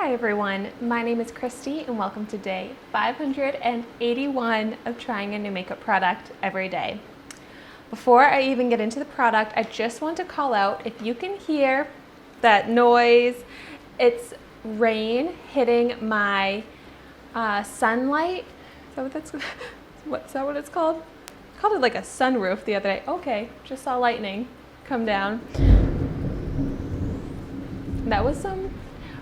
Hi everyone, my name is Christy and welcome to day 581 of trying a new makeup product every day. Before I even get into the product, I just want to call out, if you can hear that noise, it's rain hitting my sunlight. Is that what it's called? I called it like a sunroof the other day. Okay, just saw lightning come down. That was some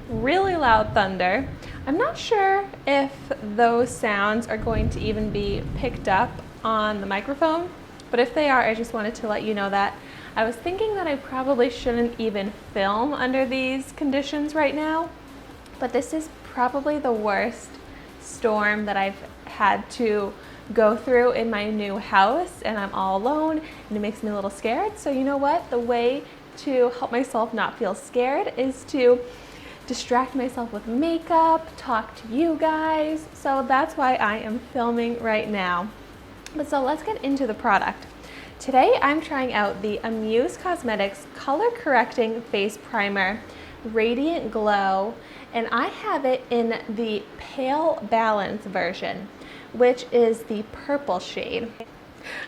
really loud thunder. I'm not sure if those sounds are going to even be picked up on the microphone, but if they are, I just wanted to let you know that. I was thinking that I probably shouldn't even film under these conditions right now, but this is probably the worst storm that I've had to go through in my new house, and I'm all alone and it makes me a little scared. So you know what? The way to help myself not feel scared is to distract myself with makeup, talk to you guys. So that's why I am filming right now. But so let's get into the product. Today I'm trying out the Amuse Cosmetics Color Correcting Face Primer Radiant Glow, and I have it in the Pale Balance version, which is the purple shade.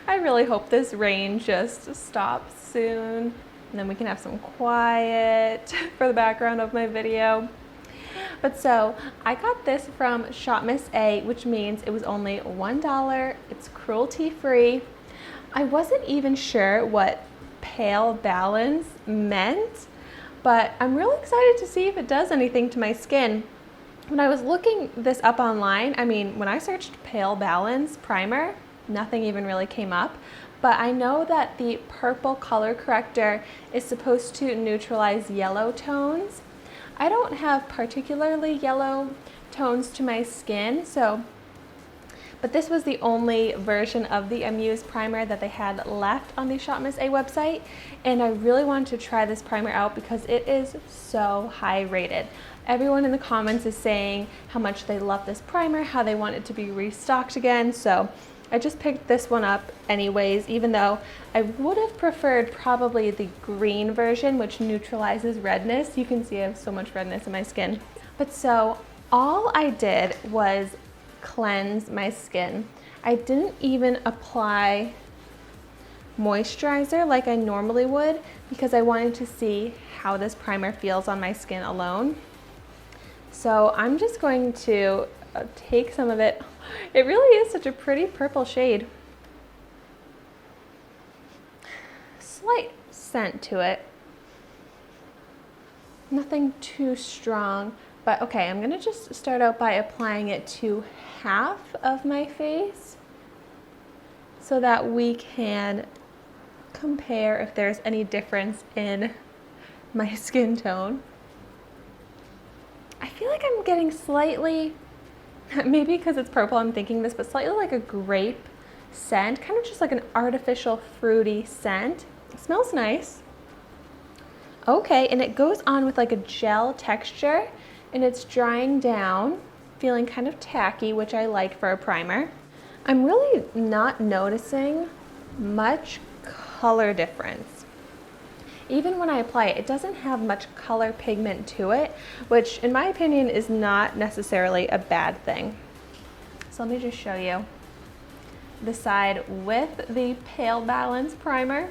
I really hope this rain just stops soon, and then we can have some quiet for the background of my video. But so I got this from Shopmissa, which means it was only $1. It's cruelty free. I wasn't even sure what Pale Balance meant, but I'm really excited to see if it does anything to my skin. When I was looking this up online, when I searched Pale Balance primer, nothing even really came up. But I know that the purple color corrector is supposed to neutralize yellow tones. I don't have particularly yellow tones to my skin, but this was the only version of the Amuse primer that they had left on the Shopmissa website, and I really wanted to try this primer out because it is so high rated. Everyone in the comments is saying how much they love this primer, how they want it to be restocked again, so I just picked this one up anyways, even though I would have preferred probably the green version, which neutralizes redness. You can see I have so much redness in my skin. But so all I did was cleanse my skin. I didn't even apply moisturizer like I normally would because I wanted to see how this primer feels on my skin alone. So I'm just going to take some of it. It really is such a pretty purple shade. Slight scent to it. Nothing too strong, but okay, I'm gonna just start out by applying it to half of my face so that we can compare if there's any difference in my skin tone. I feel like I'm getting slightly, maybe because it's purple I'm thinking this, but slightly like a grape scent, kind of just like an artificial fruity scent. It smells nice. Okay, and it goes on with like a gel texture and it's drying down, feeling kind of tacky, which I like for a primer. I'm really not noticing much color difference. Even when I apply it, it doesn't have much color pigment to it, which in my opinion is not necessarily a bad thing. So let me just show you the side with the Pale Balance primer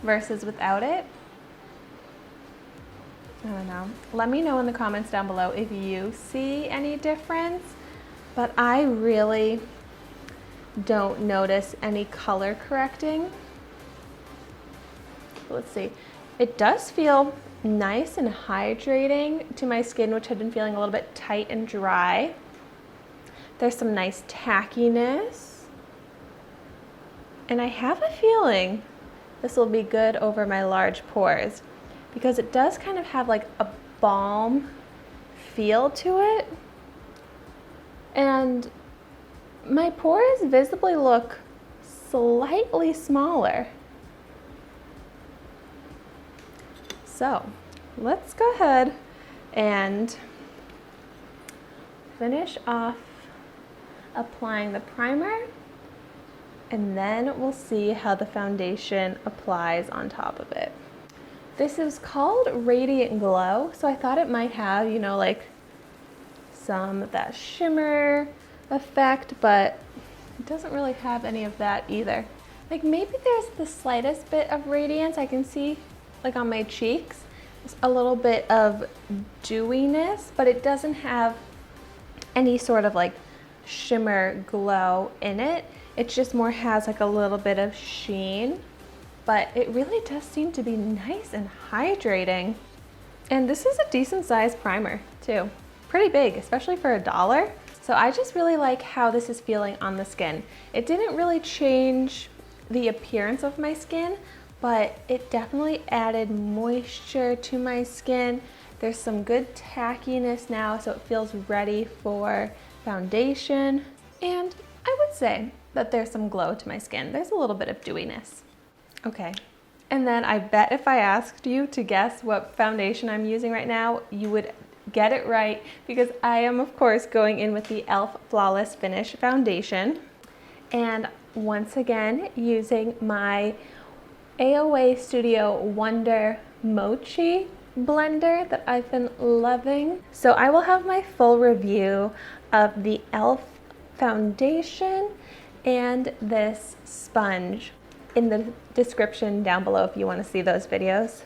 versus without it. I don't know. Let me know in the comments down below if you see any difference, but I really don't notice any color correcting. Let's see. It does feel nice and hydrating to my skin, which had been feeling a little bit tight and dry. There's some nice tackiness. And I have a feeling this will be good over my large pores because it does kind of have like a balm feel to it. And my pores visibly look slightly smaller. So let's go ahead and finish off applying the primer, and then we'll see how the foundation applies on top of it. This is called Radiant Glow, so I thought it might have, you know, like some of that shimmer effect, but it doesn't really have any of that either. Like maybe there's the slightest bit of radiance I can see, like on my cheeks. It's a little bit of dewiness, but it doesn't have any sort of like shimmer glow in it. It just more has like a little bit of sheen, but it really does seem to be nice and hydrating. And this is a decent sized primer too. Pretty big, especially for $1. So I just really like how this is feeling on the skin. It didn't really change the appearance of my skin, but it definitely added moisture to my skin. There's some good tackiness now, so it feels ready for foundation. And I would say that there's some glow to my skin. There's a little bit of dewiness. Okay, and then I bet if I asked you to guess what foundation I'm using right now, you would get it right, because I am of course going in with the e.l.f. Flawless Finish Foundation. And once again, using my AOA Studio Wonder Mochi blender that I've been loving. So I will have my full review of the e.l.f. foundation and this sponge in the description down below if you want to see those videos.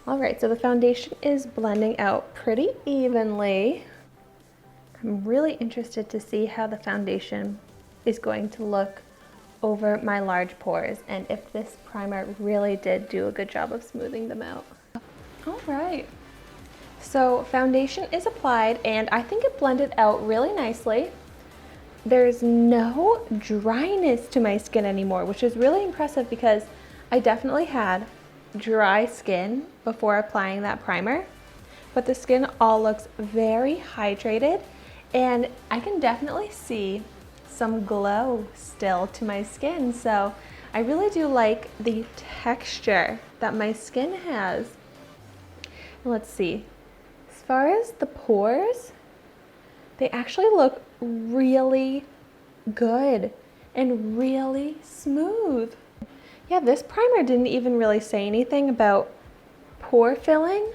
All right, so the foundation is blending out pretty evenly. I'm really interested to see how the foundation is going to look over my large pores and if this primer really did do a good job of smoothing them out. All right, so foundation is applied and I think it blended out really nicely. There's no dryness to my skin anymore, which is really impressive because I definitely had dry skin before applying that primer, but the skin all looks very hydrated and I can definitely see some glow still to my skin. So I really do like the texture that my skin has. Let's see, as far as the pores, they actually look really good and really smooth. Yeah, this primer didn't even really say anything about pore filling,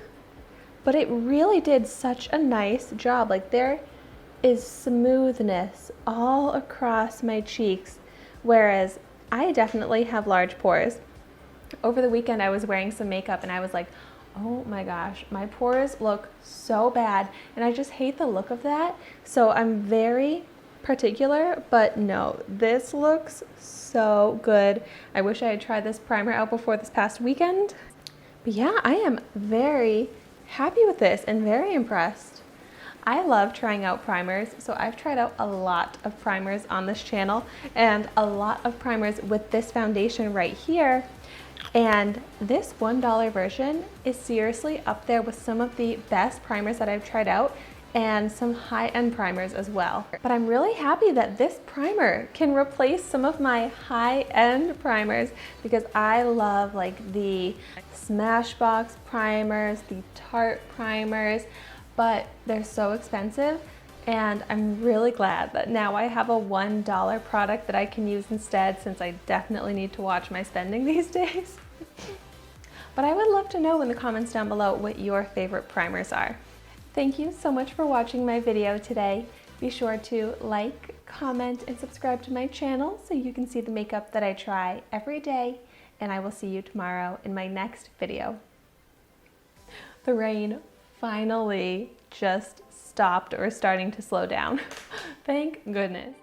but it really did such a nice job. Like there is smoothness all across my cheeks, whereas I definitely have large pores. Over the weekend I was wearing some makeup and I was like, oh my gosh, my pores look so bad and I just hate the look of that. So I'm very particular, but no, this looks so good. I wish I had tried this primer out before this past weekend. But yeah, I am very happy with this and very impressed. I love trying out primers, so I've tried out a lot of primers on this channel and a lot of primers with this foundation right here. And this $1 version is seriously up there with some of the best primers that I've tried out and some high-end primers as well. But I'm really happy that this primer can replace some of my high-end primers because I love like the Smashbox primers, the Tarte primers, but they're so expensive. And I'm really glad that now I have a $1 product that I can use instead, since I definitely need to watch my spending these days. But I would love to know in the comments down below what your favorite primers are. Thank you so much for watching my video today. Be sure to like, comment, and subscribe to my channel so you can see the makeup that I try every day. And I will see you tomorrow in my next video. The rain finally just stopped or is starting to slow down. Thank goodness.